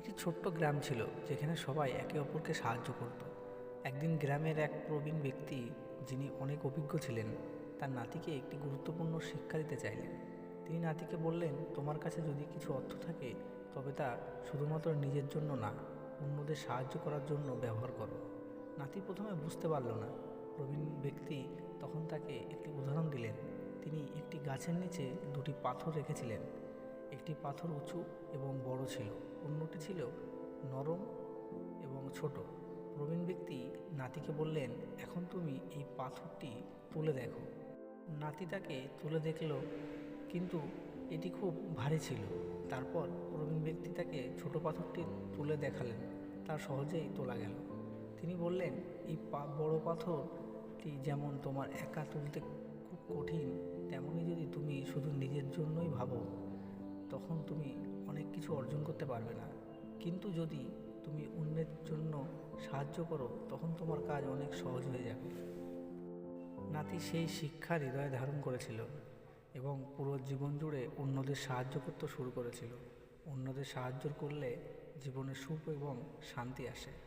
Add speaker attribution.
Speaker 1: একটি ছোট্ট গ্রাম ছিল যেখানে সবাই একে অপরকে সাহায্য করত। একদিন গ্রামের এক প্রবীণ ব্যক্তি, যিনি অনেক অভিজ্ঞ ছিলেন, তার নাতিকে একটি গুরুত্বপূর্ণ শিক্ষা দিতে চাইলেন। তিনি নাতিকে বললেন, তোমার কাছে যদি কিছু অর্থ থাকে তবে তা শুধুমাত্র নিজের জন্য না, অন্যদের সাহায্য করার জন্য ব্যবহার করো। নাতি প্রথমে বুঝতে পারল না। প্রবীণ ব্যক্তি তখন তাকে একটি উদাহরণ দিলেন। তিনি একটি গাছের নিচে দুটি পাথর রেখেছিলেন। একটি পাথর উঁচু এবং বড় ছিল, অন্যটি ছিল নরম এবং ছোট। প্রবীণ ব্যক্তি নাতিকে বললেন, এখন তুমি এই পাথরটি তুলে দেখো। নাতি তাকে তুলে দেখল, কিন্তু এটি খুব ভারী ছিল। তারপর প্রবীণ ব্যক্তি তাকে ছোট পাথরটি তুলে দেখালেন, তা সহজেই তোলা গেল। তিনি বললেন, এই বড় পাথরটি যেমন তোমার একা তুলতে খুব কঠিন, তেমনি যদি তুমি শুধু নিজের জন্যই ভাবো তখন তুমি অনেক কিছু অর্জন করতে পারবে না। কিন্তু যদি তুমি অন্যের জন্য সাহায্য করো তখন তোমার কাজ অনেক সহজ হয়ে যাবে। নাতি সেই শিক্ষা হৃদয়ে ধারণ করেছিল এবং পুরো জীবন জুড়ে অন্যদের সাহায্য করতে শুরু করেছিল। অন্যদের সাহায্য করলে জীবনে সুখ এবং শান্তি আসে।